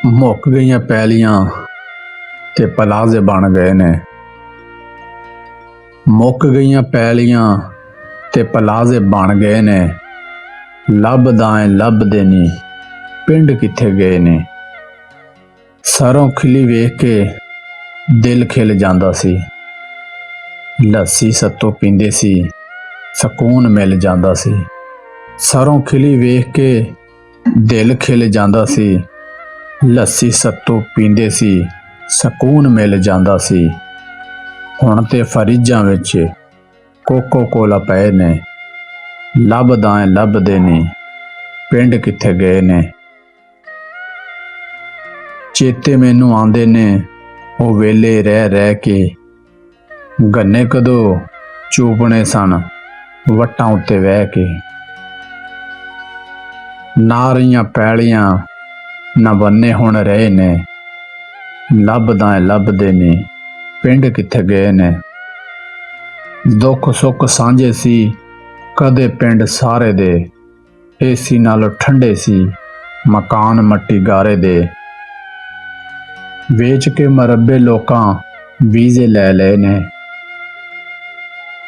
ਮੁੱਕ ਗਈਆਂ ਪੈਲੀਆਂ ਤੇ ਪਲਾਜ਼ੇ ਬਣ ਗਏ ਨੇ। ਮੁੱਕ ਗਈਆਂ ਪੈਲੀਆਂ ਤੇ ਪਲਾਜ਼ੇ ਬਣ ਗਏ ਨੇ। ਲੱਭਦਾ ਏ ਲੱਭਦੇ ਨੀ ਪਿੰਡ ਕਿੱਥੇ ਗਏ ਨੇ। ਸਰੋਂ ਖਿਲੀ ਵੇਖ ਕੇ ਦਿਲ ਖਿਲ ਜਾਂਦਾ ਸੀ। ਲੱਸੀ ਸੱਤੋਂ ਪੀਂਦੇ ਸੀ ਸਕੂਨ ਮਿਲ ਜਾਂਦਾ ਸੀ। ਸਰੋਂ ਖਿਲੀ ਵੇਖ ਕੇ ਦਿਲ ਖਿਲ ਜਾਂਦਾ ਸੀ। ਲੱਸੀ ਸੱਤੋਂ ਪੀਂਦੇ ਸੀ ਸਕੂਨ ਮਿਲ ਜਾਂਦਾ ਸੀ। ਹੁਣ ਤੇ ਫਰਿੱਜਾਂ ਵਿੱਚ ਕੋਕੋ ਕੋਲਾ ਪਏ ਨੇ। ਲੱਭਦਾ ਏ ਲੱਭਦੇ ਨੀ ਪਿੰਡ ਕਿੱਥੇ ਗਏ ਨੇ। ਚੇਤੇ ਮੈਨੂੰ ਆਉਂਦੇ ਨੇ ਉਹ ਵੇਲੇ ਰਹਿ ਰਹਿ ਕੇ। ਗੰਨੇ ਕਦੋਂ ਚੂਪਣੇ ਸਨ ਵੱਟਾਂ ਉੱਤੇ ਵਹਿ ਕੇ। ਨਾ ਰਹੀਆਂ ਪੈਲੀਆਂ ਨਾ ਬੰਨੇ ਹੁਣ ਰਹੇ ਨੇ। ਲੱਭਦਾ ਏ ਲੱਭਦੇ ਨੀ ਪਿੰਡ ਕਿੱਥੇ ਗਏ ਨੇ। ਦੁੱਖ ਸੁੱਖ ਸਾਂਝੇ ਸੀ ਕਦੇ ਪਿੰਡ ਸਾਰੇ ਦੇ। ਏਸੀ ਨਾਲੋਂ ਠੰਡੇ ਸੀ ਮਕਾਨ ਮੱਟੀ ਗਾਰੇ ਦੇ। ਵੇਚ ਕੇ ਮਰੱਬੇ ਲੋਕਾਂ ਵੀਜ਼ੇ ਲੈ ਲਏ ਨੇ।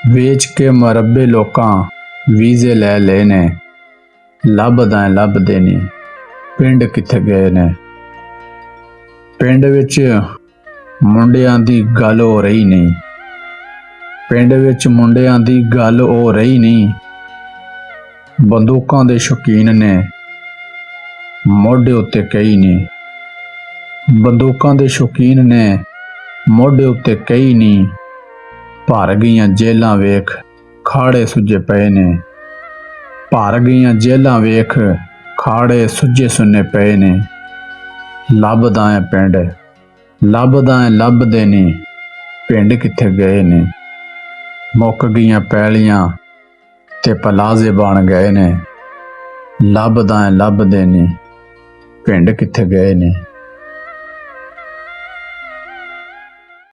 ਵੇਚ ਕੇ ਮਰੱਬੇ ਲੋਕਾਂ ਵੀਜ਼ੇ ਲੈ ਲਏ ਨੇ। ਲੱਭਦਾ ਏ ਲੱਭਦੇ ਨੀ ਪਿੰਡ ਕਿੱਥੇ ਗਏ ਨੇ। ਪਿੰਡ ਵਿੱਚ ਮੁੰਡਿਆਂ ਦੀ ਗੱਲ ਹੋ ਰਹੀ ਨਹੀਂ। ਪਿੰਡ ਵਿੱਚ ਮੁੰਡਿਆਂ ਦੀ ਗੱਲ ਹੋ ਰਹੀ ਨਹੀਂ। ਬੰਦੂਕਾਂ ਦੇ ਸ਼ੌਕੀਨ ਨੇ ਮੋਢੇ ਉੱਤੇ ਕਈ ਨਹੀਂ। ਬੰਦੂਕਾਂ ਦੇ ਸ਼ੌਕੀਨ ਨੇ ਮੋਢੇ ਉੱਤੇ ਕਈ ਨਹੀਂ। ਭਰ ਗਈਆਂ ਜੇਲਾਂ ਵੇਖ ਖਾੜੇ ਸੁੱਜੇ ਪਏ ਨੇ। ਭਰ ਗਈਆਂ ਜੇਲਾਂ ਵੇਖ ਖਾੜੇ ਸੁੱਜੇ ਸੁੰਨੇ ਪਏ ਨੇ। ਲੱਭਦਾ ਏ ਪਿੰਡ ਲੱਭਦਾ ਏ ਲੱਭਦੇ ਨੀ ਪਿੰਡ ਕਿੱਥੇ ਗਏ ਨੇ। ਮੁੱਕ ਗਈਆਂ ਪੈਲੀਆਂ ਤੇ ਪਲਾਜ਼ੇ ਬਣ ਗਏ ਨੇ। ਲੱਭਦਾ ਏ ਲੱਭਦੇ ਨੀ ਪਿੰਡ ਕਿੱਥੇ ਗਏ ਨੇ।